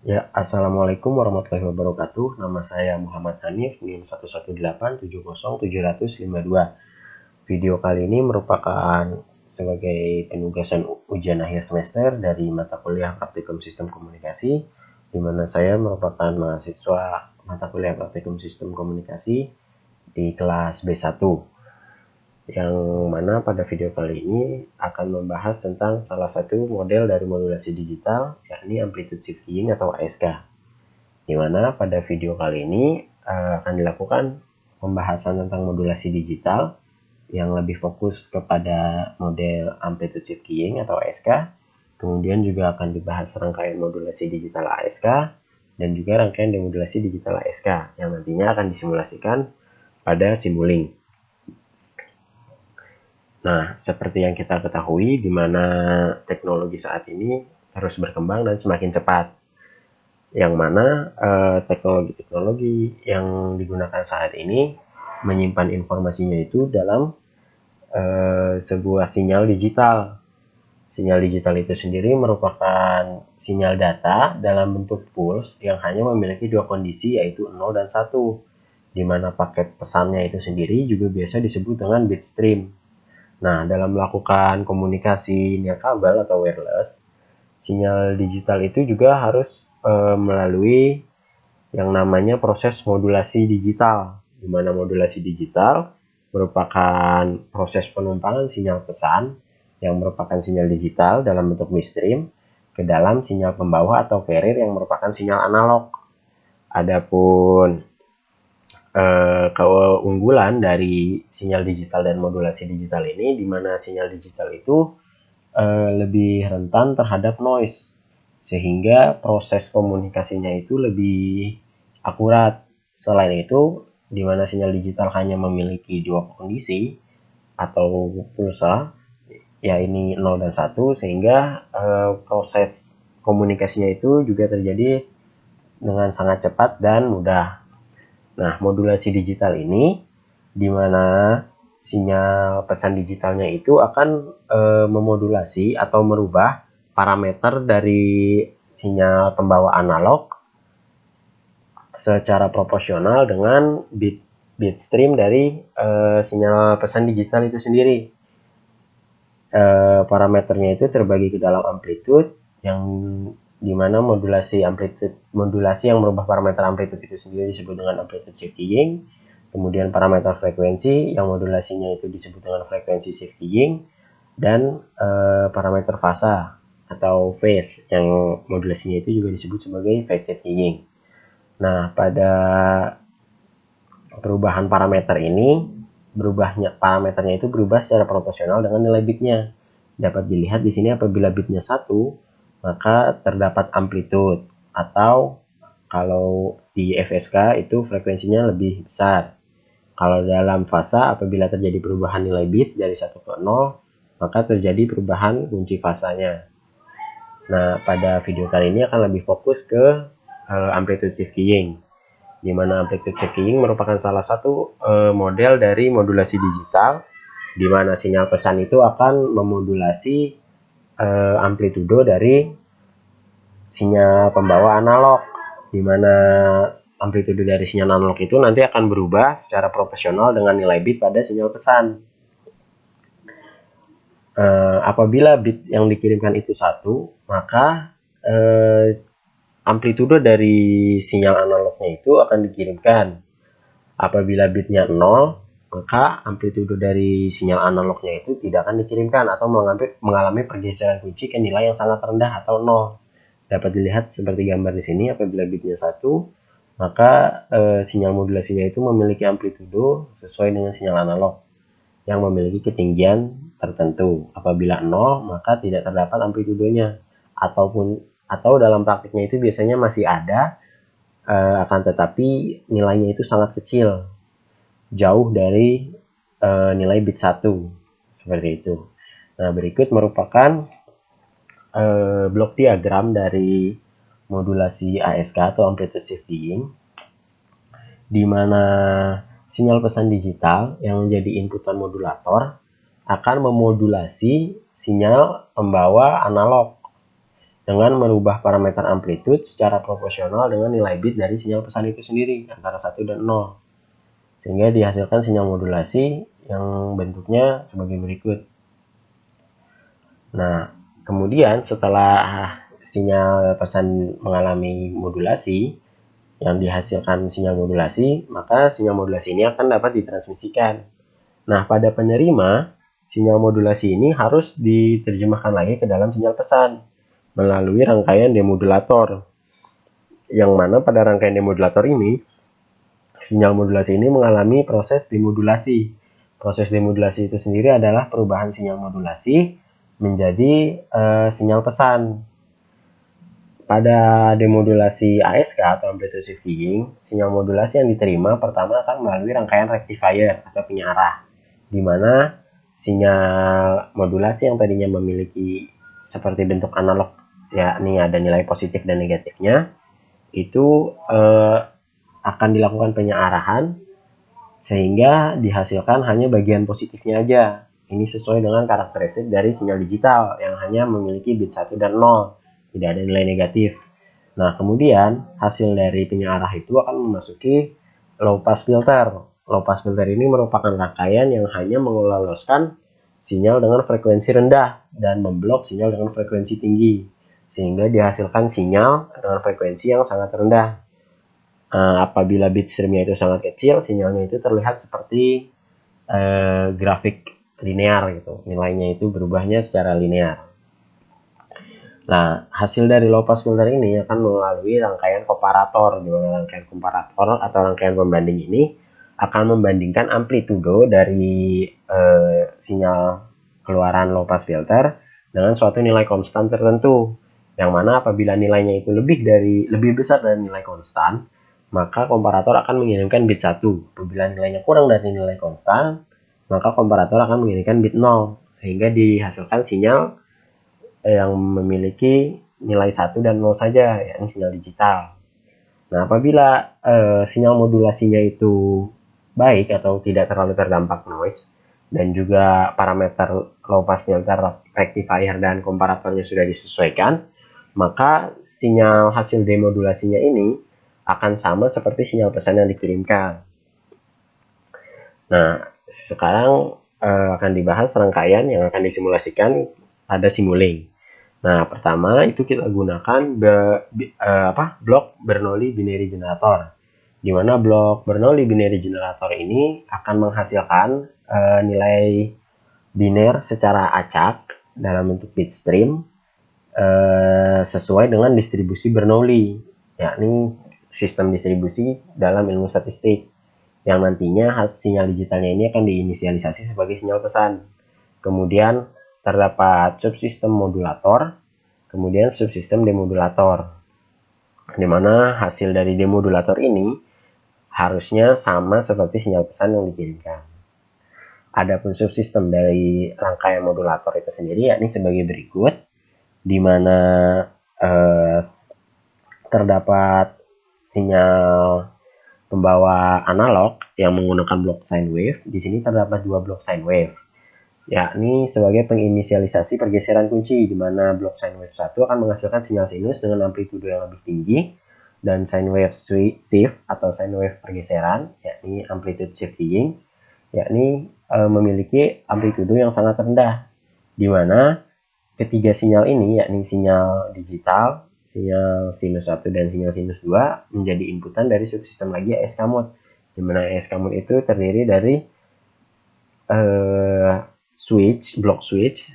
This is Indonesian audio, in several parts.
Ya, Assalamualaikum warahmatullahi wabarakatuh. Nama saya Muhammad Hanif, NIM 118707052. Video kali ini merupakan sebagai penugasan ujian akhir semester dari mata kuliah Praktikum Sistem Komunikasi, di mana saya merupakan mahasiswa mata kuliah Praktikum Sistem Komunikasi di kelas B1. Yang mana pada video kali ini akan membahas tentang salah satu model dari modulasi digital, yakni Amplitude Shift Keying atau ASK. Di mana pada video kali ini akan dilakukan pembahasan tentang modulasi digital yang lebih fokus kepada model Amplitude Shift Keying atau ASK. Kemudian juga akan dibahas rangkaian modulasi digital ASK dan juga rangkaian demodulasi digital ASK yang nantinya akan disimulasikan pada Simulink. Nah, seperti yang kita ketahui, di mana teknologi saat ini terus berkembang dan semakin cepat. Yang mana teknologi-teknologi yang digunakan saat ini menyimpan informasinya itu dalam sebuah sinyal digital. Sinyal digital itu sendiri merupakan sinyal data dalam bentuk pulse yang hanya memiliki dua kondisi, yaitu 0 dan 1. Di mana paket pesannya itu sendiri juga biasa disebut dengan bit stream. Nah, dalam melakukan komunikasi nirkabel atau wireless, sinyal digital itu juga harus melalui yang namanya proses modulasi digital, di mana modulasi digital merupakan proses penumpangan sinyal pesan yang merupakan sinyal digital dalam bentuk bitstream ke dalam sinyal pembawa atau carrier yang merupakan sinyal analog. Adapun keunggulan dari sinyal digital dan modulasi digital ini, di mana sinyal digital itu lebih rentan terhadap noise, sehingga proses komunikasinya itu lebih akurat. Selain itu, di mana sinyal digital hanya memiliki dua kondisi atau pulsa, ya ini 0 dan 1, sehingga proses komunikasinya itu juga terjadi dengan sangat cepat dan mudah. Nah, modulasi digital ini di mana sinyal pesan digitalnya itu akan memodulasi atau merubah parameter dari sinyal pembawa analog secara proporsional dengan bit stream dari sinyal pesan digital itu sendiri. Parameternya itu terbagi ke dalam amplitude, yang dimana modulasi yang merubah parameter amplitude itu sendiri disebut dengan amplitude shift keying. Kemudian parameter frekuensi yang modulasinya itu disebut dengan frekuensi shift keying, dan parameter fasa atau phase yang modulasinya itu juga disebut sebagai phase shift keying. Nah, pada perubahan parameter ini, parameternya itu berubah secara proporsional dengan nilai bitnya. Dapat dilihat di sini apabila bitnya 1, maka terdapat amplitude, atau kalau di FSK itu frekuensinya lebih besar. Kalau dalam fasa, apabila terjadi perubahan nilai bit dari 1 ke 0, maka terjadi perubahan kunci fasanya. Nah, pada video kali ini akan lebih fokus ke amplitude shift keying, di mana amplitude shift keying merupakan salah satu model dari modulasi digital, di mana sinyal pesan itu akan memodulasi amplitudo dari sinyal pembawa analog, di mana amplitudo dari sinyal analog itu nanti akan berubah secara proporsional dengan nilai bit pada sinyal pesan. Apabila bit yang dikirimkan itu 1, maka amplitudo dari sinyal analognya itu akan dikirimkan. Apabila bitnya 0, maka amplitudo dari sinyal analognya itu tidak akan dikirimkan atau mengalami pergeseran kunci ke nilai yang sangat rendah atau 0. Dapat dilihat seperti gambar di sini, apabila bitnya 1, maka sinyal modulasinya itu memiliki amplitudo sesuai dengan sinyal analog yang memiliki ketinggian tertentu. Apabila 0, maka tidak terdapat amplitudonya, atau dalam praktiknya itu biasanya masih ada, akan tetapi nilainya itu sangat kecil, jauh dari nilai bit 1, seperti itu. Nah, berikut merupakan blok diagram dari modulasi ASK atau amplitude shift keying, di mana sinyal pesan digital yang menjadi inputan modulator akan memodulasi sinyal pembawa analog, dengan merubah parameter amplitude secara proporsional dengan nilai bit dari sinyal pesan itu sendiri antara 1 dan 0. Sehingga dihasilkan sinyal modulasi yang bentuknya sebagai berikut. Nah, kemudian setelah sinyal pesan mengalami modulasi, yang dihasilkan sinyal modulasi, maka sinyal modulasi ini akan dapat ditransmisikan. Nah, pada penerima, sinyal modulasi ini harus diterjemahkan lagi ke dalam sinyal pesan melalui rangkaian demodulator. Yang mana pada rangkaian demodulator ini, sinyal modulasi ini mengalami proses demodulasi. Proses demodulasi itu sendiri adalah perubahan sinyal modulasi menjadi sinyal pesan. Pada demodulasi ASK atau amplitude shifting, sinyal modulasi yang diterima pertama akan melalui rangkaian rectifier atau penyearah, di mana sinyal modulasi yang tadinya memiliki seperti bentuk analog, yakni ada nilai positif dan negatifnya, itu akan dilakukan penyearahan sehingga dihasilkan hanya bagian positifnya aja. Ini sesuai dengan karakteristik dari sinyal digital yang hanya memiliki bit 1 dan 0, tidak ada nilai negatif. Nah, kemudian hasil dari penyearah itu akan memasuki low pass filter. Low pass filter ini merupakan rangkaian yang hanya meloloskan sinyal dengan frekuensi rendah dan memblok sinyal dengan frekuensi tinggi, sehingga dihasilkan sinyal dengan frekuensi yang sangat rendah. Apabila bit streamnya itu sangat kecil, sinyalnya itu terlihat seperti grafik linear gitu. Nilainya itu berubahnya secara linear. Nah, hasil dari low pass filter ini akan melalui rangkaian komparator, di mana rangkaian komparator atau rangkaian pembanding ini akan membandingkan amplitudo dari sinyal keluaran low pass filter dengan suatu nilai konstan tertentu. Yang mana apabila nilainya itu lebih besar dari nilai konstan, maka komparator akan mengirimkan bit 1. Apabila nilainya kurang dari nilai konstan, maka komparator akan mengirimkan bit 0, sehingga dihasilkan sinyal yang memiliki nilai 1 dan 0 saja, yakni sinyal digital. Nah, apabila sinyal modulasinya itu baik atau tidak terlalu terdampak noise, dan juga parameter low pass filter, rectifier, dan komparatornya sudah disesuaikan, maka sinyal hasil demodulasinya ini akan sama seperti sinyal pesan yang dikirimkan. Nah, sekarang akan dibahas rangkaian yang akan disimulasikan pada Simulink. Nah, pertama itu kita gunakan blok Bernoulli binary generator, di mana blok Bernoulli binary generator ini akan menghasilkan nilai biner secara acak dalam bentuk bit stream sesuai dengan distribusi Bernoulli, yakni sistem distribusi dalam ilmu statistik, yang nantinya sinyal digitalnya ini akan diinisialisasi sebagai sinyal pesan. Kemudian terdapat subsistem modulator, kemudian subsistem demodulator, di mana hasil dari demodulator ini harusnya sama seperti sinyal pesan yang dikirimkan. Adapun subsistem dari rangkaian modulator itu sendiri yakni sebagai berikut, di mana terdapat sinyal pembawa analog yang menggunakan blok sine wave. Di sini terdapat dua blok sine wave, yakni sebagai penginisialisasi pergeseran kunci, di mana blok sine wave 1 akan menghasilkan sinyal sinus dengan amplitudo yang lebih tinggi, dan sine wave shift atau sine wave pergeseran, yakni amplitude shifting, yakni memiliki amplitudo yang sangat rendah, di mana ketiga sinyal ini, yakni sinyal digital, sinyal sinus 1, dan sinyal sinus 2 menjadi inputan dari subsistem lagi ASK mode, di mana ASK mode itu terdiri dari blok switch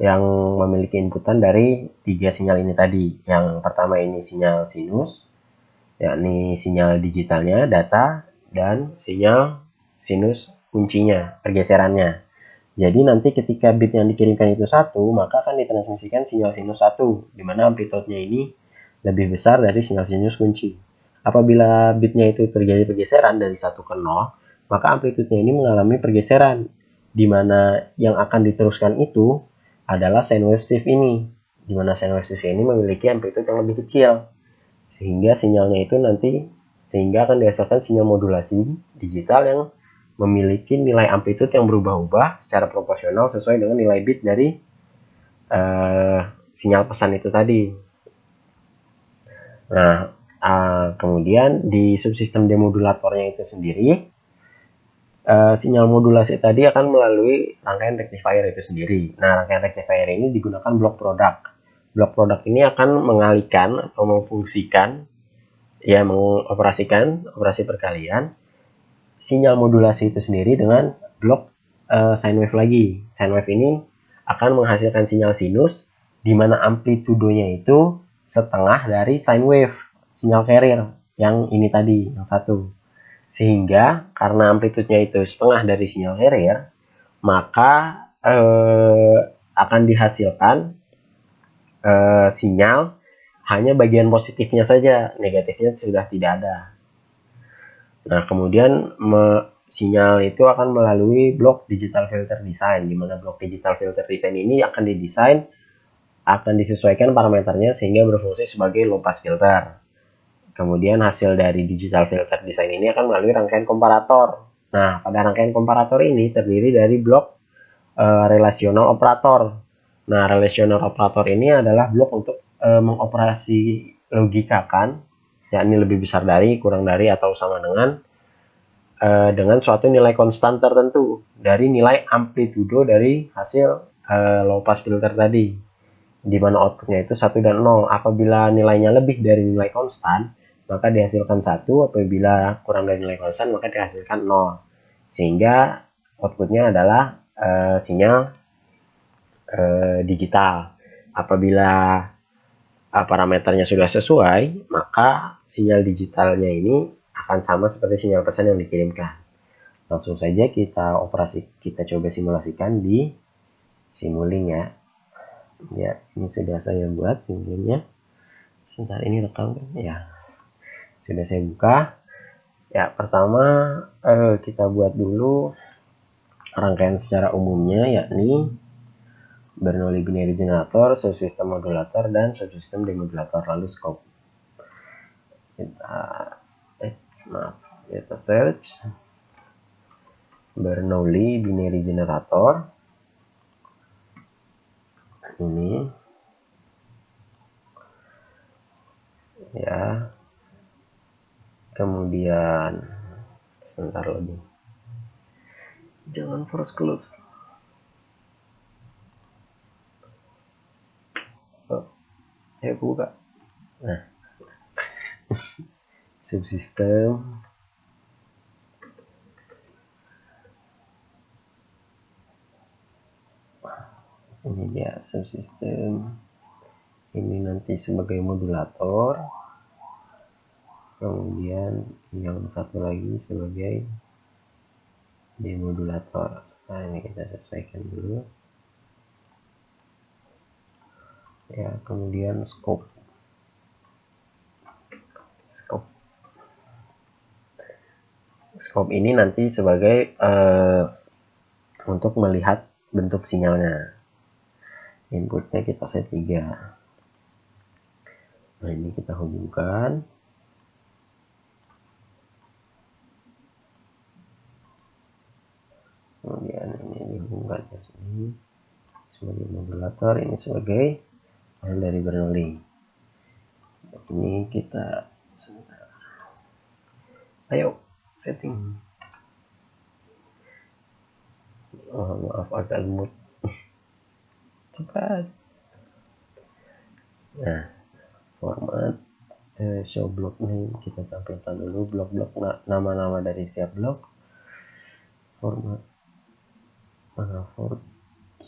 yang memiliki inputan dari tiga sinyal ini tadi. Yang pertama ini sinyal sinus, yakni sinyal digitalnya, data, dan sinyal sinus kuncinya, pergeserannya. Jadi nanti ketika bit yang dikirimkan itu 1, maka akan ditransmisikan sinyal sinus 1, di mana amplitudenya ini lebih besar dari sinyal sinus kunci. Apabila bitnya itu terjadi pergeseran dari 1 ke 0, maka amplitudenya ini mengalami pergeseran, di mana yang akan diteruskan itu adalah sine wave shift ini, di mana sine wave shift ini memiliki amplitude yang lebih kecil, sehingga sinyalnya itu sehingga akan dihasilkan sinyal modulasi digital yang memiliki nilai amplitude yang berubah-ubah secara proporsional sesuai dengan nilai bit dari sinyal pesan itu tadi. Nah, kemudian di subsistem demodulatornya itu sendiri, sinyal modulasi tadi akan melalui rangkaian rectifier itu sendiri. Nah, rangkaian rectifier ini digunakan blok produk. Blok produk ini akan mengalihkan atau memfungsikan, ya mengoperasikan operasi perkalian sinyal modulasi itu sendiri dengan blok sine wave lagi. Sine wave ini akan menghasilkan sinyal sinus di mana amplitudenya itu setengah dari sine wave sinyal carrier yang ini tadi, yang satu. Sehingga karena amplitudenya itu setengah dari sinyal carrier, maka akan dihasilkan sinyal hanya bagian positifnya saja, negatifnya sudah tidak ada. Nah, kemudian sinyal itu akan melalui blok digital filter design, di mana blok digital filter design ini akan didesain, akan disesuaikan parameternya sehingga berfungsi sebagai low pass filter. Kemudian hasil dari digital filter design ini akan melalui rangkaian komparator. Nah, pada rangkaian komparator ini terdiri dari blok relational operator. Nah, relational operator ini adalah blok untuk mengoperasi logikakan, yakni lebih besar dari, kurang dari, atau sama dengan suatu nilai konstan tertentu dari nilai amplitudo dari hasil low pass filter tadi, di mana outputnya itu 1 dan 0. Apabila nilainya lebih dari nilai konstan, maka dihasilkan 1, apabila kurang dari nilai konstan maka dihasilkan 0, sehingga outputnya adalah sinyal digital. Apabila parameternya sudah sesuai, maka sinyal digitalnya ini akan sama seperti sinyal pesan yang dikirimkan. Langsung saja kita coba simulasikan di Simulink ya. Ya, ini sudah saya buat Simulinknya. Sebentar, ini rekam kan? Ya, sudah saya buka. Ya, pertama kita buat dulu rangkaian secara umumnya, yakni Bernoulli binary generator, subsystem modulator, dan subsystem demodulator. Lalu scope. Kita search Bernoulli binary generator. Ini ya, kemudian sebentar lagi, jangan force close. Ya buka. Nah, subsistem ini dia, subsistem ini nanti sebagai modulator, kemudian yang satu lagi sebagai demodulator. Nah, ini kita sesuaikan dulu ya. Kemudian scope ini nanti sebagai untuk melihat bentuk sinyalnya. Inputnya kita set 3. Nah, ini kita hubungkan. Kemudian ini dihubungkan ke sini sebagai modulator, ini sebagai file dari Bernoulli. Ini kita sebentar. Ayo setting. Oh, maaf agak lemot. Cepat. Nah, format show block name kita tampilkan dulu blok-blok nama-nama dari setiap blok. Format for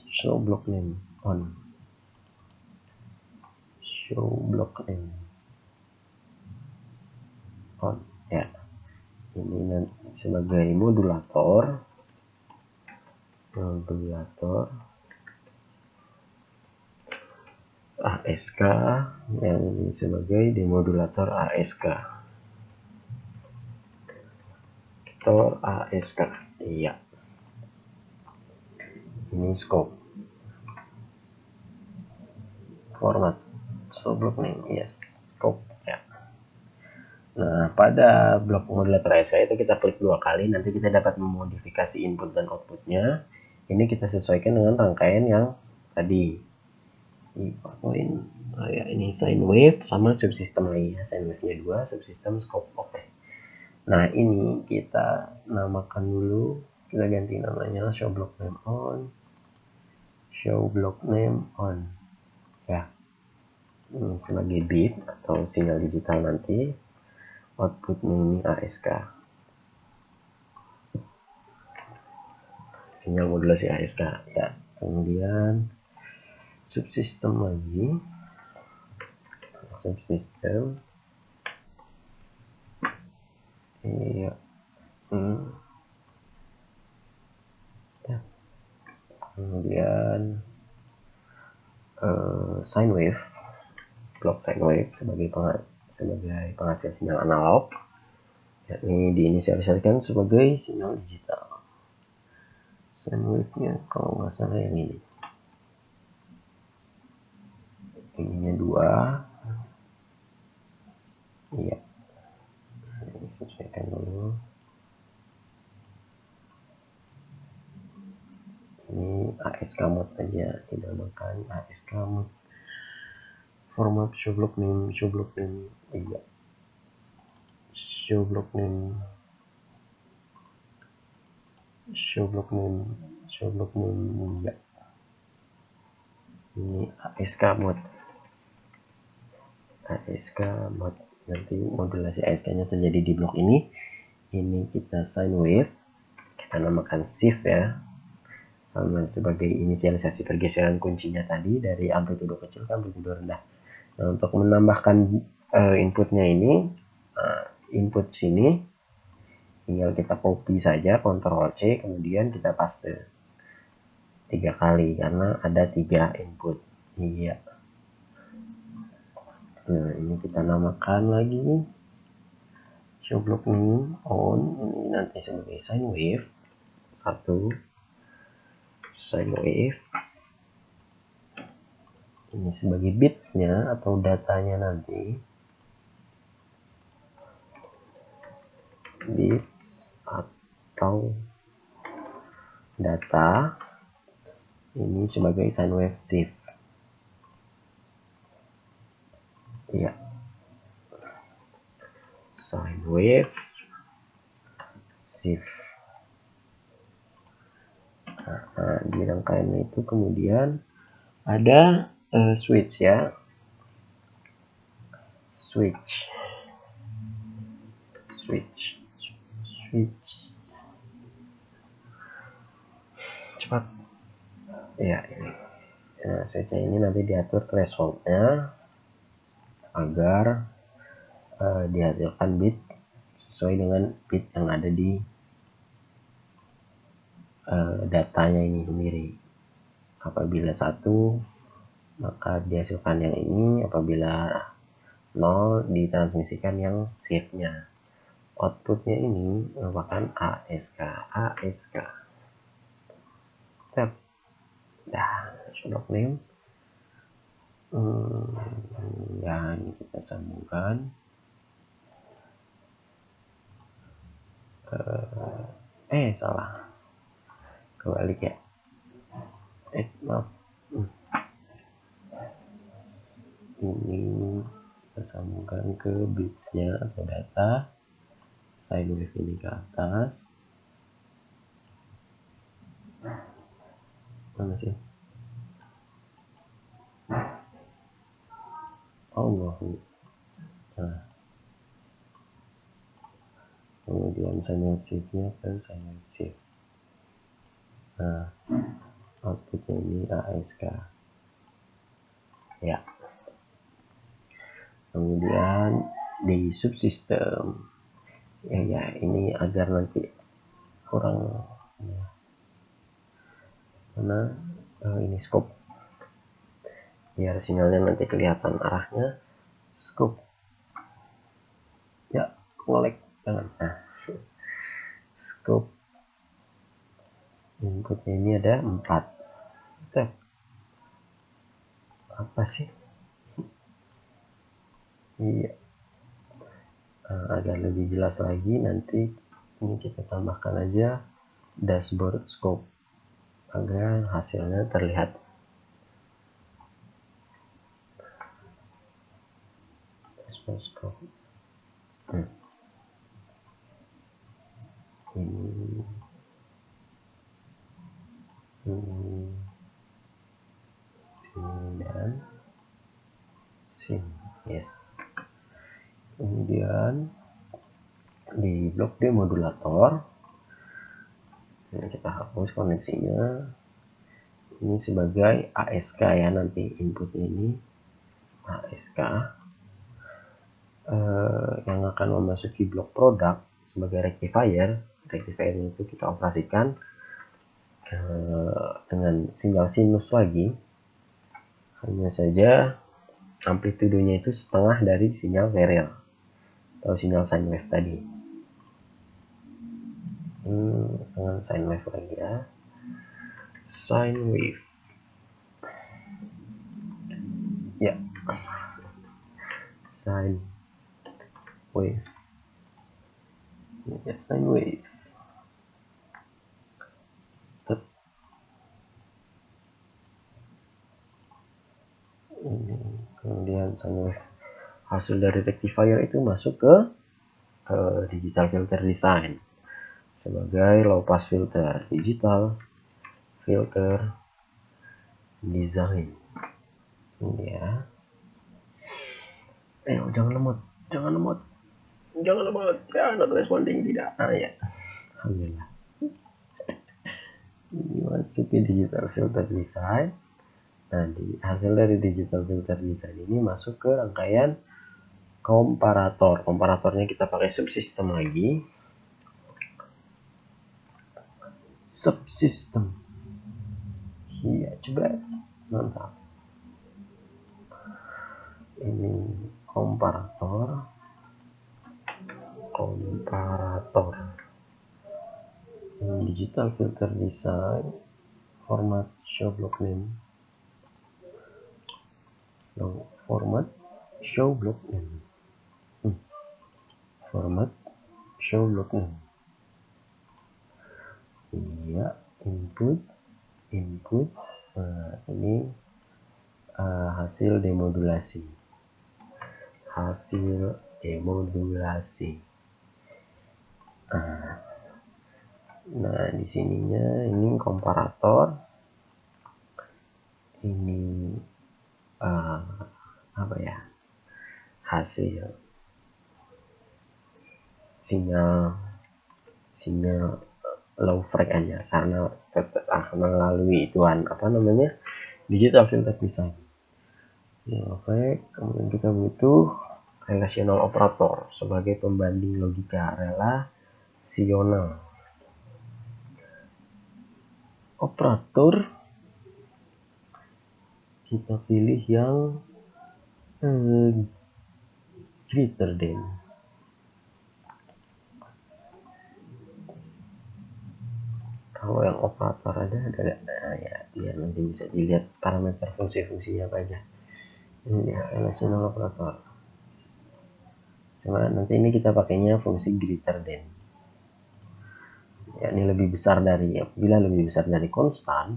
show block name on. Show block name on ya. Ini nanti sebagai modulator ASK, yang ini sebagai demodulator ASK. Iya. Ini scope. Format show block name, yes, scope ya. Nah, pada blok modulator ASK itu kita klik 2 kali, nanti kita dapat memodifikasi input dan outputnya. Ini kita sesuaikan dengan rangkaian yang tadi. PowerPoint. Oh ya, ini sine wave sama subsystem lagi ya. Sine wave-nya 2, subsystem scope. Oke. Nah, ini kita namakan dulu. Kita ganti namanya show block name on. Show block name on. Ya. Ini sebagai bit atau sinyal digital nanti. Outputnya ini ASK. Sinyal modulasi ASK ya. Kemudian subsystem lagi. Subsystem. Iya. Ya. Kemudian sine wave, blok sine wave sebagai penghasil sinyal analog, yakni diinisialisasikan sebagai sinyal digital. Sine wave-nya kalau nggak salah yang ini. Ininya 2. Iya. Ini sesuaikan dulu. Ini ASK mode aja, dinamakan ASK mode. Format show block name, iya. Show block name, iya. Ini ASK mode. Nanti modulasi ASK-nya terjadi di blok ini. Ini kita sine wave, kita namakan shift ya, sama sebagai inisialisasi pergeseran kuncinya tadi dari amplitudo kecil ke amplitudo rendah. Nah, untuk menambahkan inputnya ini, input sini tinggal kita copy saja, Ctrl C, kemudian kita paste 3 kali karena ada 3 input. Iya. Nah, ini kita namakan lagi show block name on. Ini nanti sebagai sine wave 1, sine wave. Ini sebagai bitsnya atau datanya nanti, bits atau data. Ini sebagai sine wave shift. Iya. Sine wave shift. Nah, di rangkaian itu kemudian ada switch ya. Switch. Cepat. Ya, ini. Nah, switch ini nanti diatur thresholdnya agar dihasilkan bit sesuai dengan bit yang ada di datanya ini sendiri. Apabila 1 maka dihasilkan yang ini, apabila 0 ditransmisikan yang shift-nya. Outputnya ini merupakan ASK. Block name. Dan kita sambungkan. Salah. Kebalik ya. Maaf. Ini kita sambungkan ke bitsnya atau data. Sine wave ini ke atas. Mana sih? Nah. Kemudian sine wave shift-nya ke sine wave shift. Nah, outputnya ini ASK. Ya. Kemudian di subsystem. Ya, ini agar nanti kurang ya. Mana ini scope. Biar sinyalnya nanti kelihatan arahnya. Scope. Ya, ngelek jangan. Nah, scope. Inputnya ini ada 4. Apa sih? Iya. Agar lebih jelas lagi nanti ini kita tambahkan aja dashboard scope agar hasilnya terlihat. Oscilloscope. Ini sini dan sini, yes. Kemudian di blok demodulator ini kita hapus koneksinya. Ini sebagai ASK ya, nanti input ini ASK yang akan memasuki blok produk sebagai rectifier. Rectifier itu kita operasikan dengan sinyal sinus lagi, hanya saja amplitudenya itu setengah dari sinyal varial atau sinyal sine wave tadi. Dengan sine wave lagi ya, sine wave ya, sine wave ya, sine wave. Ini kemudian sine wave hasil dari rectifier itu masuk ke digital filter design sebagai low pass filter, digital filter design. Ini ya. Ayo jangan lemot ya, not responding, tidak. Ya, alhamdulillah. Ini masuk ke digital filter design. Nah, hasil dari digital filter design ini masuk ke rangkaian komparator. Komparatornya kita pakai subsystem lagi. Subsystem. Iya, coba. Mantap. Ini komparator. Ini digital filter design. Format show block name. Format show block name. Format show block name. Iya, input. Nah, ini hasil demodulasi. Nah, di sininya ini komparator. Ini apa ya? Hasil sinyal low frequency aja, karena setelah melalui ituan digital filter design. Oke, kemudian kita butuh relational operator sebagai pembanding logika relasional. Operator kita pilih yang greater than. Kalau yang operator ada ya, dia nanti bisa dilihat parameter fungsi-fungsinya apa aja. Ini ya, relational operator. Cuma nanti ini kita pakainya fungsi greater than. Ya, ini lebih besar dari, apabila lebih besar dari konstan,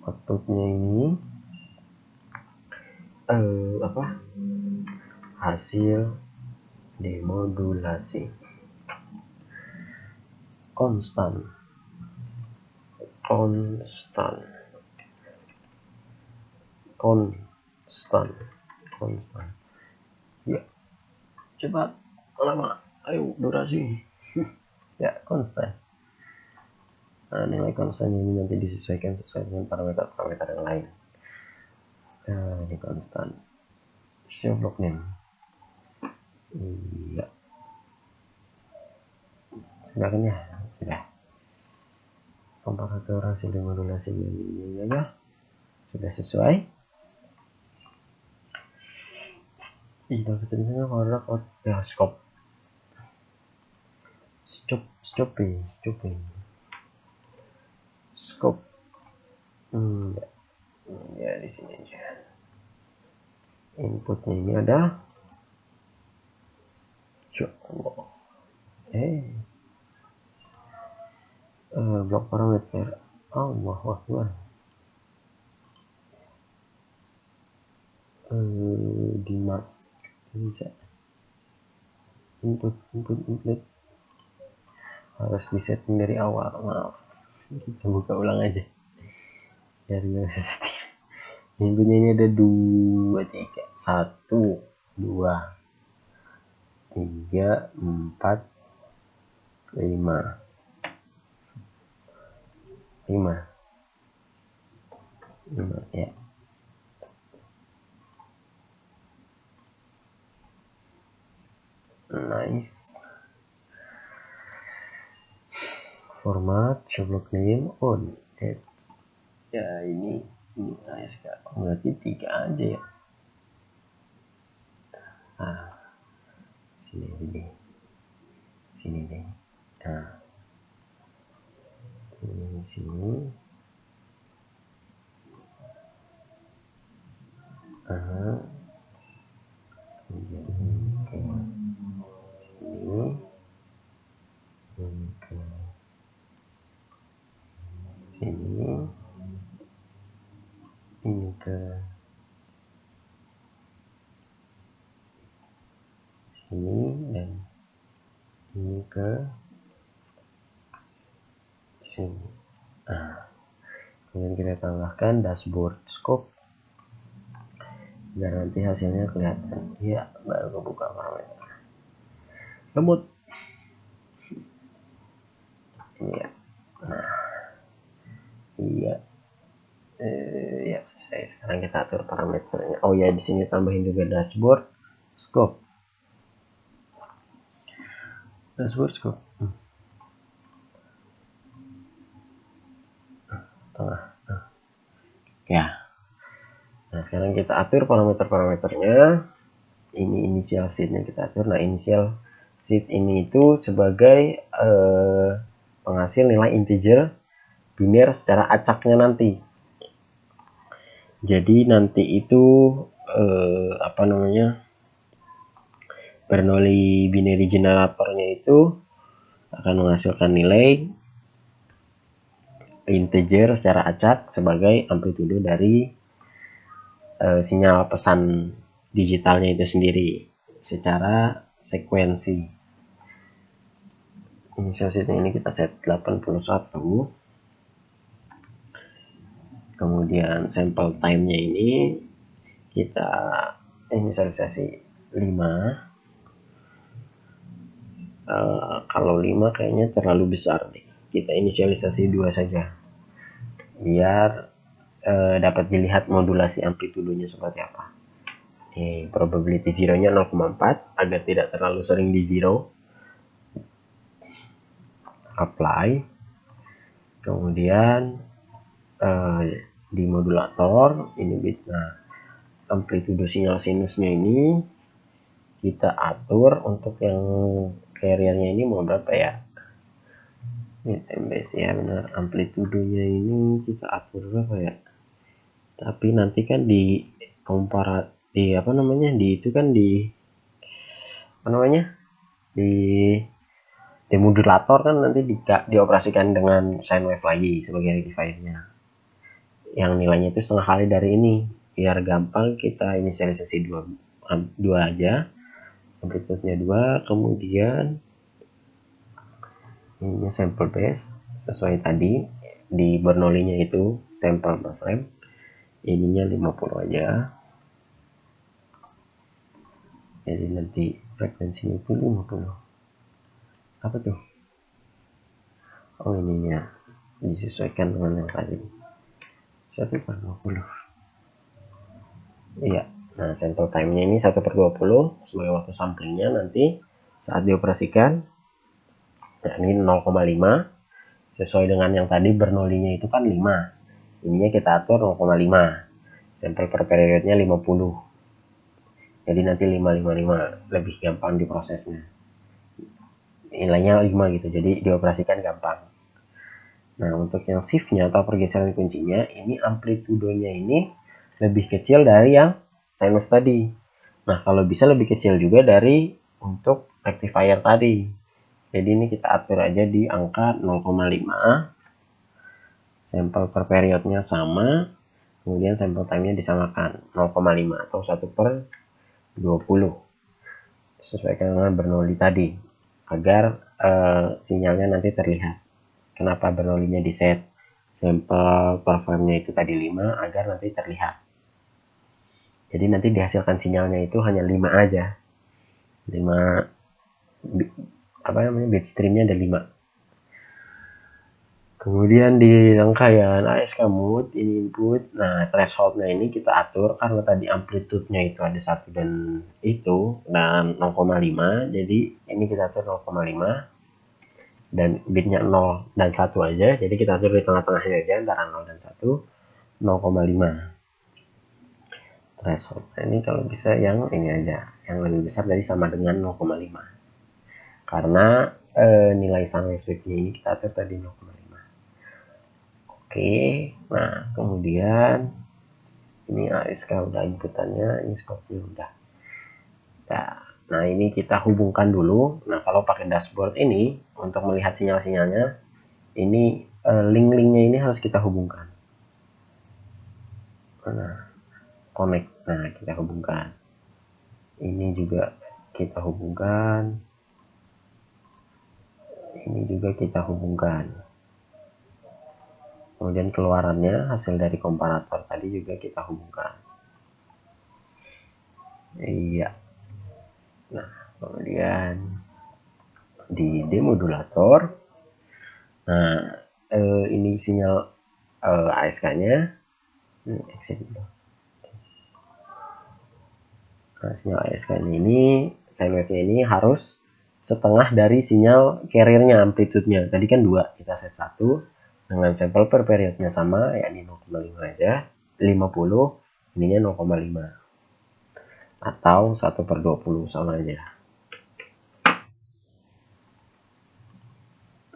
outputnya ini hasil demodulasi konstan ya, cepat, lama, ayo durasi. Ya, konstan. Nah, nilai konstan ini nanti disesuaikan sesuai dengan parameter yang lain. Nah, ini konstan. Show block name. Iya. Sudah kan ya? Sudah. Komparator hasil demodulasi ini ya. Sudah sesuai. Tidak ketentuannya produk ya, scope. Stopping. Scope. Ya di sini aja. Inputnya ini ada. Blok parameter. Allahu Akbar. Dimas bisa input harus disetting dari awal. Maaf, kita buka ulang aja biar nggak setting. Inputnya ini ada 2 3 1 2 3 4 5 ya. Nice. Format show block name on. That's ya ini nice kak. Berarti 3 aja ya. Nah, sini deh. Nah, ini sini. Kemudian ini ke sini, ini ke sini, ini ke sini, dan ini ke sini. Nah, kemudian kita tambahkan dashboard scope biar nanti hasilnya kelihatan. Iya, baru kebuka parameter. Lemut. Ini ya. Nah, iya. Ya selesai. Sekarang kita atur parameternya. Oh ya, di sini tambahin juga dashboard scope. Dashboard scope. Tengah. Ya. Nah, sekarang kita atur parameter-parameternya. Ini initial seed-nya kita atur. Nah, initial seed ini itu sebagai penghasil nilai integer biner secara acaknya nanti. Jadi nanti itu Bernoulli binary generatornya itu akan menghasilkan nilai integer secara acak sebagai amplitudo dari sinyal pesan digitalnya itu sendiri secara sekuensi. Initial setnya ini kita set 81. Kemudian sample time-nya ini kita inisialisasi 5. Kalau 5 kayaknya terlalu besar nih. Kita inisialisasi 2 saja. Biar dapat dilihat modulasi amplitudonya seperti apa. Probability zero-nya 0,4 agar tidak terlalu sering di zero. Apply. Kemudian di modulator ini bit. Nah, amplitudo sinyal sinusnya ini kita atur untuk yang carrier-nya ini mau berapa ya? MBS ya benar. Amplitudonya ini kita atur berapa ya? Tapi nanti kan di demodulator kan nanti dioperasikan dengan sine wave lagi sebagai rectifier-nya. Yang nilainya itu setengah kali dari ini. Biar gampang kita inisialisasi 2 aja. Amplitude-nya 2, kemudian ini sample base sesuai tadi di Bernoulli-nya itu sample per frame. Ininya 50 aja. Jadi nanti frekuensinya itu 50. Apa tuh? Oh, ininya disesuaikan dengan yang tadi 1/20. Iya. Nah, sample time-nya ini 1/20 sebagai waktu samplingnya nanti saat dioperasikan. Nah, ini 0,5 sesuai dengan yang tadi Bernoulli-nya itu kan 5. Ininya kita atur 0,5. Sample per periodnya 50. Jadi nanti 555 lebih gampang diprosesnya. Nilainya 5 gitu. Jadi dioperasikan gampang. Nah, untuk yang shift-nya atau pergeseran kuncinya, ini amplitudonya ini lebih kecil dari yang sine wave tadi. Nah, kalau bisa lebih kecil juga dari untuk rectifier tadi. Jadi ini kita atur aja di angka 0,5. Sampel per periodnya sama. Kemudian sampel time-nya disamakan 0,5 atau 1/20. sesuaikan dengan Bernoulli tadi agar sinyalnya nanti terlihat. Kenapa Bernoulli-nya di set? Sampel per frame-nya itu tadi 5 agar nanti terlihat. Jadi nanti dihasilkan sinyalnya itu hanya 5 aja. 5 bit streamnya ada 5. Kemudian di rangkaian ASK mode ini input. Nah, thresholdnya ini kita atur karena tadi amplitude-nya itu ada 1 dan itu dan 0,5. Jadi ini kita atur 0,5 dan bitnya 0 dan 1 aja. Jadi kita atur di tengah-tengahnya aja antara 0 dan 1, 0,5. Threshold. Nah, ini kalau bisa yang ini aja, yang lebih besar dari sama dengan 0,5. Karena nilai sound wave-nya ini kita atur tadi 0,5. Oke, nah kemudian ini ASK udah inputannya, ini scope-nya udah. Nah ini kita hubungkan dulu. Nah kalau pakai dashboard ini untuk melihat sinyal-sinyalnya, ini link-linknya ini harus kita hubungkan. Nah, connect. Nah kita hubungkan. Ini juga kita hubungkan. Ini juga kita hubungkan. Kemudian keluarannya hasil dari komparator tadi juga kita hubungkan. Iya. Nah, kemudian di demodulator. Nah, ini sinyal ASK-nya. Nah, sinyal ASK-nya ini, sine wave-nya ini harus setengah dari sinyal carrier-nya, amplitude-nya. Tadi kan 2, kita set 1 dengan sampel per periodnya sama, yakni 0,5 aja. 50, ininya 0,5. Atau 1/20 sama aja.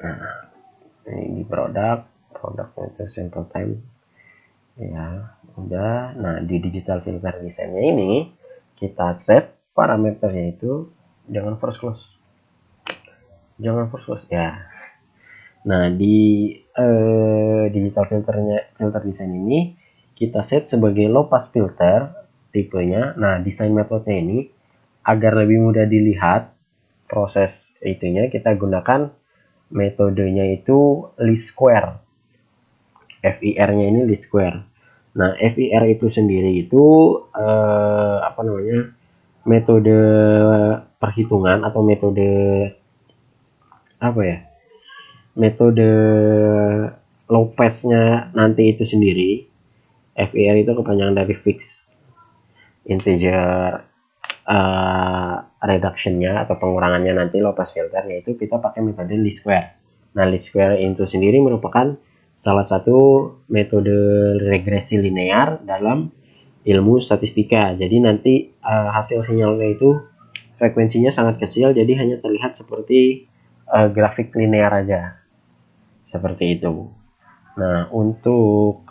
Nah, ini produknya itu sample time ya udah. Nah di digital filter desainnya ini kita set parameternya itu jangan first close ya. Nah di digital filter desain ini kita set sebagai low pass filter tipenya. Nah desain metodenya ini agar lebih mudah dilihat proses itunya, kita gunakan metodenya itu least square. FIR-nya ini least square. Nah, FIR itu sendiri itu metode perhitungan atau metode metode low pass-nya nanti itu sendiri. FIR itu kepanjangan dari fixed integer reduction-nya atau pengurangannya nanti low pass filter, yaitu kita pakai metode least square. Nah, least square itu sendiri merupakan salah satu metode regresi linear dalam ilmu statistika. Jadi nanti hasil sinyalnya itu frekuensinya sangat kecil, jadi hanya terlihat seperti grafik linear aja. Seperti itu. Nah, untuk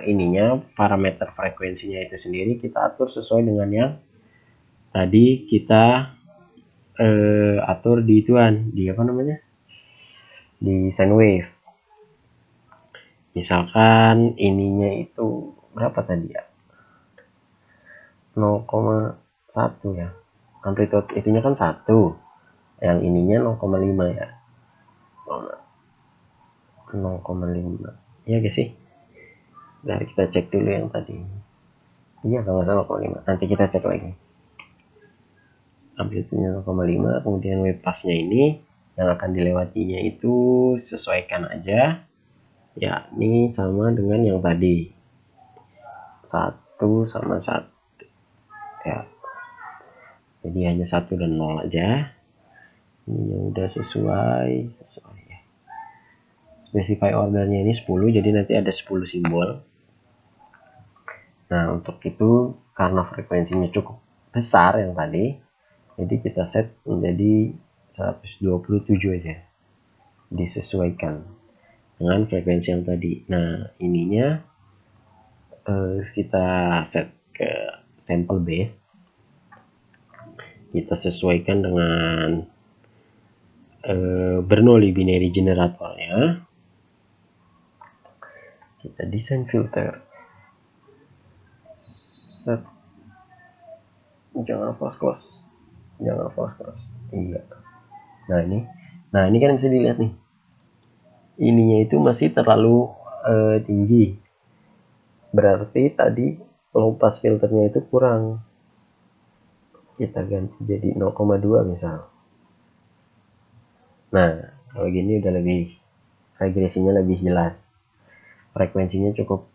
ininya parameter frekuensinya itu sendiri kita atur sesuai dengan yang tadi kita atur di ituan, di di sine wave. Misalkan ininya itu berapa tadi ya, 0,1 ya, amplitude itunya kan 1, yang ininya 0,5 ya, 0,5 ya guys sih. Nah kita cek dulu yang tadi, iya kalau nggak salah 0,5, nanti kita cek lagi amplitude-nya 0,5. kemudian wave pass-nya ini yang akan dilewatinya itu sesuaikan aja, yakni sama dengan yang tadi 1 sama 1 ya, jadi hanya 1 dan 0 aja. Ini udah sesuai ya. Specify ordernya ini 10, jadi nanti ada 10 simbol. Nah untuk itu karena frekuensinya cukup besar yang tadi, jadi kita set menjadi 127 aja, disesuaikan dengan frekuensi yang tadi. Nah ininya kita set ke sample base, kita sesuaikan dengan Bernoulli binary generatornya. Kita desain filter, set, jangan close. jangan false cross. Iya. Nah ini kan bisa dilihat nih, ininya itu masih terlalu tinggi, berarti tadi low pass filternya itu kurang. Kita ganti jadi 0,2 misal. Nah kalau gini udah lebih, regresinya lebih jelas, frekuensinya cukup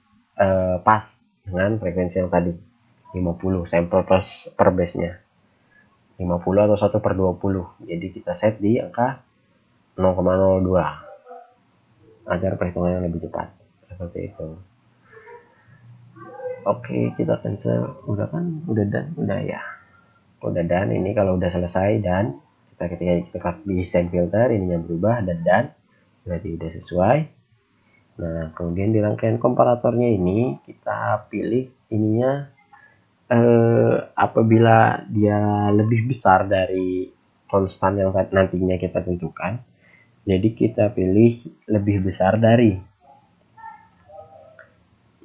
pas dengan frekuensi yang tadi 50 sampel per base nya 50 atau 1/20. Jadi kita set di angka 0,02 agar perhitungannya lebih cepat, seperti itu. Oke, kita cancel. Udah kan? Udah dan udah ya. Udah dan ini kalau udah selesai, dan ketika kita klik di desain filter ininya berubah dan berarti udah sesuai. Nah kemudian di rangkaian komparatornya ini kita pilih ininya apabila dia lebih besar dari konstan yang nantinya kita tentukan, jadi kita pilih lebih besar dari,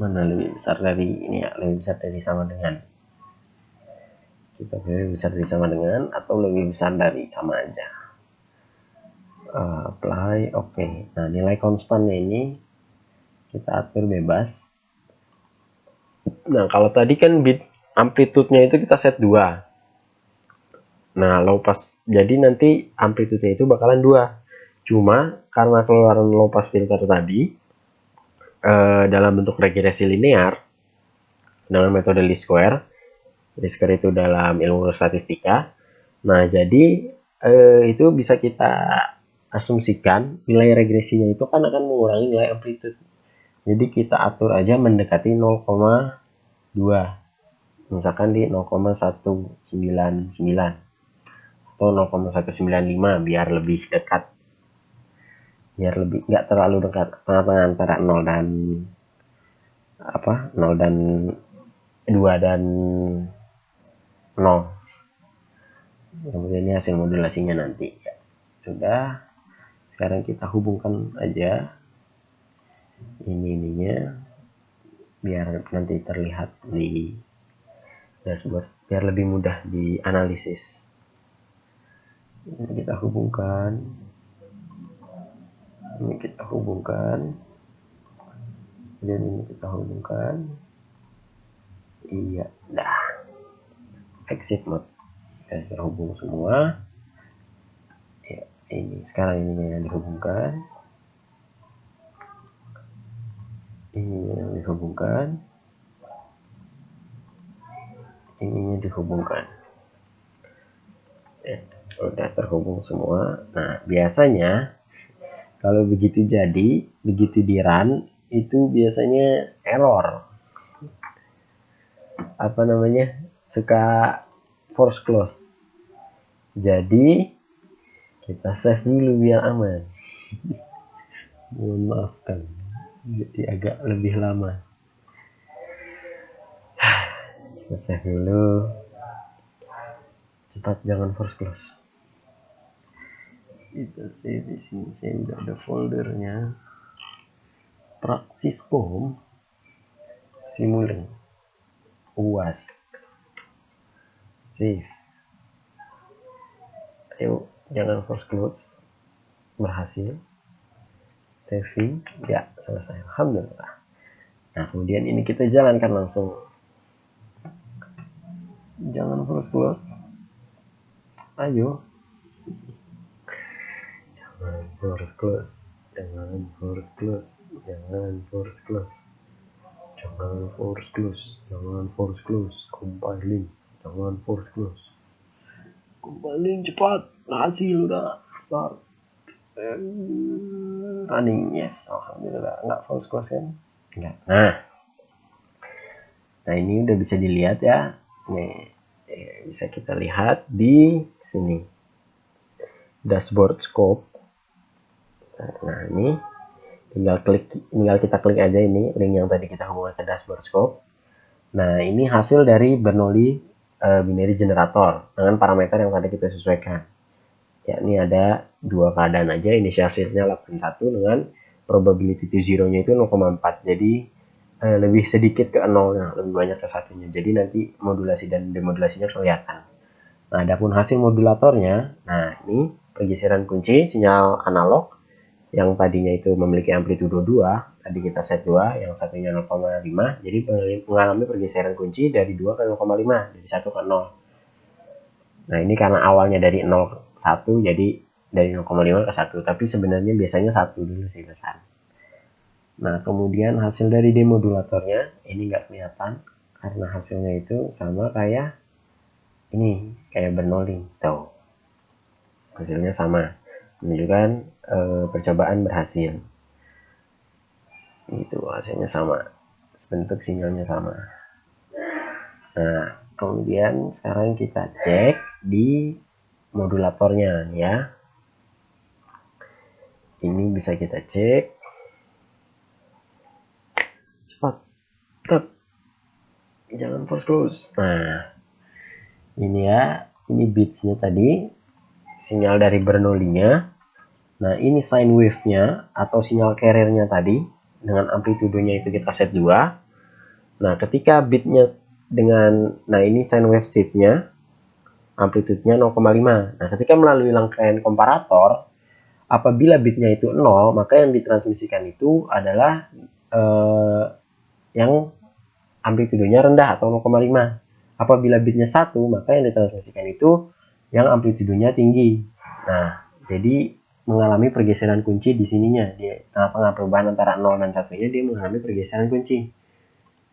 mana lebih besar dari ini ya, lebih besar dari sama dengan, kita pilih lebih besar dari sama dengan atau lebih besar dari sama aja. Apply, oke. Nah nilai konstannya ini kita atur bebas. Nah kalau tadi kan bit amplitude-nya itu kita set 2. Nah low pass, jadi nanti amplitude-nya itu bakalan 2. Cuma karena keluaran low pass filter tadi dalam bentuk regresi linear dengan metode least square. Least square itu dalam ilmu statistika. Nah jadi itu bisa kita asumsikan nilai regresinya itu kan akan mengurangi nilai amplitude. Jadi kita atur aja mendekati 0,2, misalkan di 0,199 atau 0,195 biar lebih dekat, biar lebih nggak terlalu dekat, tengah-tengah antara 0 dan 2 dan 0. Kemudian ini hasil modulasinya nanti ya. Sudah, sekarang kita hubungkan aja ininya biar nanti terlihat di dashboard, biar lebih mudah dianalisis. Ini kita hubungkan, ini kita hubungkan, dan ini kita hubungkan. Iya, dah. Exit mode sudah terhubung semua. Ya, ini sekarang ini yang dihubungkan, ini yang dihubungkan, ininya dihubungkan. Ya, udah terhubung semua. Nah biasanya kalau begitu jadi, begitu di run itu biasanya error, apa namanya, suka force close. Jadi kita save dulu biar aman. Mohon maafkan, jadi agak lebih lama. Kita save dulu, cepat, jangan force close. Kita save di sini, saya udah ada foldernya, Praxiscom Simulink UAS, save. Ayo, jangan force close. Berhasil. Saving, ya selesai, alhamdulillah. Nah kemudian ini kita jalankan langsung, jangan force close, ayo, jangan force close, jangan force close, jangan force close, jangan force close, jangan force close, compiling, jangan force close, compiling cepat, hasil udah start, running, yes, alhamdulillah. Nggak false close kan? Enggak. Nah ini udah bisa dilihat ya, nih bisa kita lihat di sini dashboard scope. Nah ini tinggal kita klik aja ini link yang tadi kita hubungkan ke dashboard scope. Nah ini hasil dari Bernoulli binary generator dengan parameter yang tadi kita sesuaikan. Ya ini ada dua keadaan aja, initial shiftnya 81 dengan probability to zero-nya itu 0,4. Jadi lebih sedikit ke 0-nya, lebih banyak ke 1-nya. Jadi nanti modulasi dan demodulasinya kelihatan. Nah, adapun hasil modulatornya, nah ini pergeseran kunci sinyal analog yang tadinya itu memiliki amplitudo 2, tadi kita set 2, yang satunya 0,5, jadi mengalami pergeseran kunci dari 2 ke 0,5, dari 1 ke 0. Nah, ini karena awalnya dari 0,1, jadi dari 0,5 ke 1, tapi sebenarnya biasanya 1 dulu sih pesan. Nah, kemudian hasil dari demodulatornya, ini nggak kelihatan, karena hasilnya itu sama kayak ini, kayak bernoling, tuh. Hasilnya sama, menunjukkan percobaan berhasil. Itu hasilnya sama, bentuk sinyalnya sama. Nah, kemudian sekarang kita cek di modulatornya ya. Ini bisa kita cek. Cepat, tetap, jangan force close. Nah, ini ya, ini bitsnya tadi, sinyal dari Bernoullinya. Nah, ini sine wave-nya atau sinyal carrier-nya tadi dengan amplitudenya itu kita set 2. Nah, ketika bitnya dengan, nah ini sine wave shift-nya, amplitudenya 0,5. Nah, ketika melalui rangkaian komparator, apabila bitnya itu 0, maka yang ditransmisikan itu adalah yang amplitudenya rendah atau 0,5. Apabila bitnya 1, maka yang ditransmisikan itu yang amplitudenya tinggi. Nah, jadi mengalami pergeseran kunci di sininya. Di tengah-tengah perubahan antara 0 dan 1-nya dia mengalami pergeseran kunci.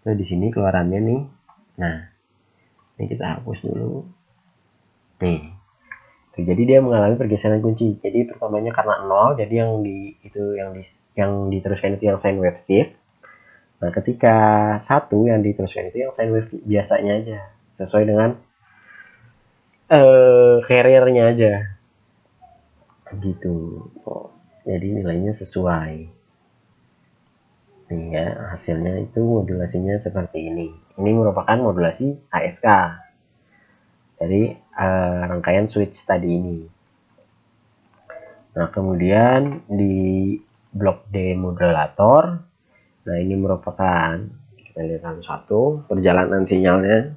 Nah, di sini keluarannya nih. Nah, ini kita hapus dulu. Nih. Tuh, jadi dia mengalami pergeseran kunci. Jadi pertamanya karena 0, jadi yang diteruskan itu yang sine wave shift. Nah, ketika 1 yang diteruskan itu yang sine wave biasanya aja, sesuai dengan carrier-nya aja. Gitu. Oh, jadi nilainya sesuai. Nih ya, hasilnya itu modulasinya seperti ini. Ini merupakan modulasi ASK dari rangkaian switch tadi ini. Nah, kemudian di blok D modulator, nah ini merupakan, kita lihat satu perjalanan sinyalnya.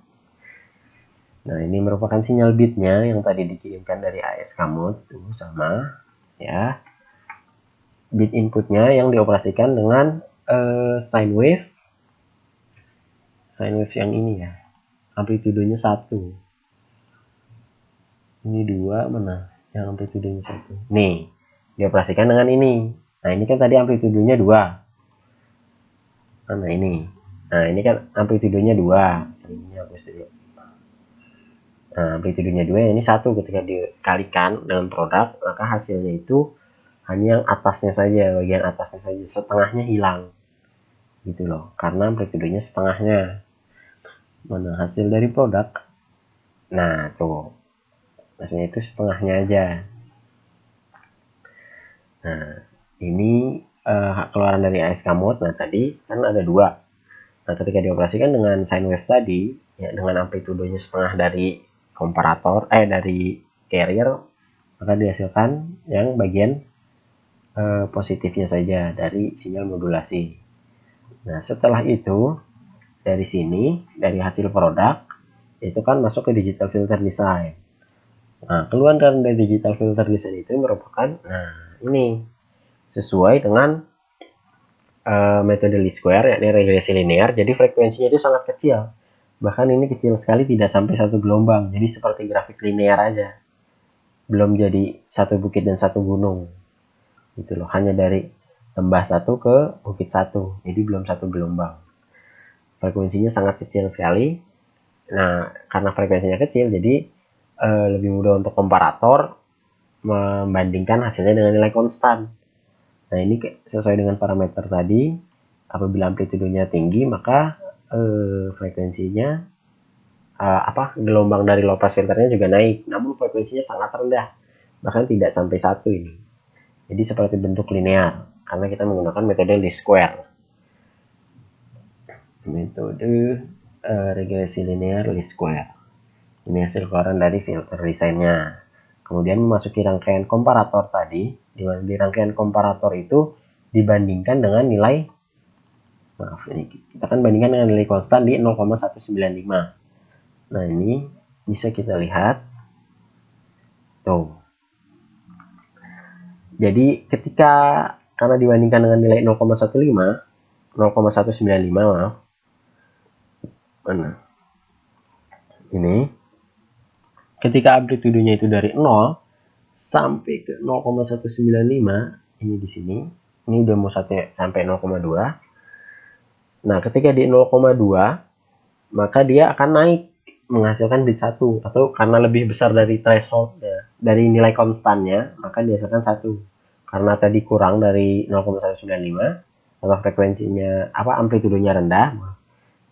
Nah, ini merupakan sinyal bitnya yang tadi dikirimkan dari ASK mode, tuh sama ya. Bit inputnya yang dioperasikan dengan sine wave yang ini ya, amplitudenya 1. Ini 2, mana yang amplitudenya 1? Nih, dioperasikan dengan ini. Nah, ini kan tadi amplitudenya 2. Mana ini? Nah, ini kan amplitudenya 2. Ini hapus dulu. Nah, amplitudenya 2, ini 1. Ketika dikalikan dengan produk, maka hasilnya itu hanya yang atasnya saja, bagian atasnya saja, setengahnya hilang. Gitu loh, karena amplitudenya setengahnya. Mana hasil dari produk? Nah, tuh. Hasilnya itu setengahnya aja. Nah, ini keluaran dari ASK mode. Nah, tadi kan ada 2. Nah, ketika dioperasikan dengan sine wave tadi, ya dengan amplitudenya setengah dari komparator, dari carrier, maka dihasilkan yang bagian positifnya saja dari sinyal modulasi. Nah, setelah itu, dari sini, dari hasil produk, itu kan masuk ke digital filter design. Nah, keluaran dari digital filter design itu merupakan, nah ini, sesuai dengan metode least square, yakni regresi linear, jadi frekuensinya itu sangat kecil. Bahkan ini kecil sekali, tidak sampai 1 gelombang, jadi seperti grafik linear aja. Belum jadi satu bukit dan satu gunung. Gitu loh, hanya dari lembah 1 ke bukit 1, jadi belum 1 gelombang. Frekuensinya sangat kecil sekali. Nah, karena frekuensinya kecil, jadi lebih mudah untuk komparator membandingkan hasilnya dengan nilai konstan. Nah, ini sesuai dengan parameter tadi. Apabila amplitudenya tinggi, maka frekuensinya gelombang dari low pass filternya juga naik. Namun frekuensinya sangat rendah, bahkan tidak sampai 1 ini. Jadi seperti bentuk linear, karena kita menggunakan metode least square. Metode regresi linear least square. Ini hasil keluaran dari filter desainnya. Kemudian memasuki rangkaian komparator tadi, di mana di rangkaian komparator itu dibandingkan dengan nilai, maaf ini kita akan bandingkan dengan nilai konstan di 0,195. Nah, ini bisa kita lihat Tuh. Jadi ketika karena dibandingkan dengan nilai 0,15, 0,195 maaf. Mana? Ini. Ketika amplitudenya itu dari 0 sampai ke 0,195, ini di sini. Ini udah mau sampai 0,2. Nah, ketika di 0,2, maka dia akan naik menghasilkan bit 1, atau karena lebih besar dari thresholdnya, dari nilai konstannya, maka dihasilkan 1. Karena tadi kurang dari 0,195 atau frekuensinya amplitudenya rendah,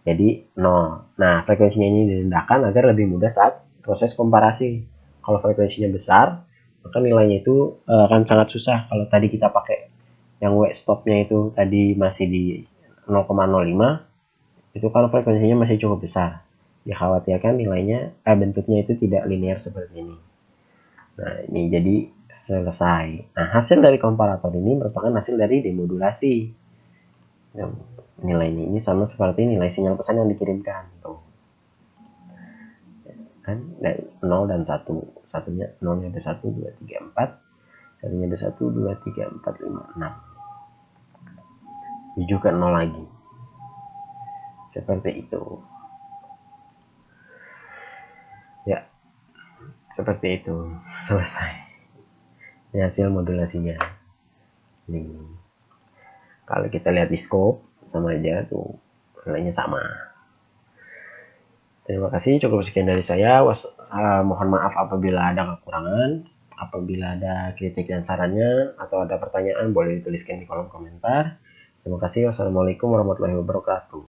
jadi 0. Nah, frekuensinya ini direndahkan agar lebih mudah saat proses komparasi. Kalau frekuensinya besar, maka nilainya itu akan sangat susah. Kalau tadi kita pakai yang W stopnya itu tadi masih di 0,05, itu kan frekuensinya masih cukup besar. Dikhawatirkan nilainya bentuknya itu tidak linear seperti ini. Nah, ini jadi selesai. Nah, hasil dari komparator ini merupakan hasil dari demodulasi. Nilainya ini sama seperti nilai sinyal pesan yang dikirimkan. Tuh. Kan 0 dan 1. Satunya 0-nya ada 1, 2, 3, 4. Satunya ada 1, 2, 3, 4, 5, 6. 7 ke 0 lagi. Seperti itu. Ya, seperti itu. Selesai. Ini hasil modulasinya. Nih. Kalau kita lihat di scope, sama aja tuh. Nilainya sama. Terima kasih, cukup sekian dari saya. Mohon maaf apabila ada kekurangan. Apabila ada kritik dan sarannya atau ada pertanyaan, boleh dituliskan di kolom komentar. Terima kasih. Wassalamualaikum warahmatullahi wabarakatuh.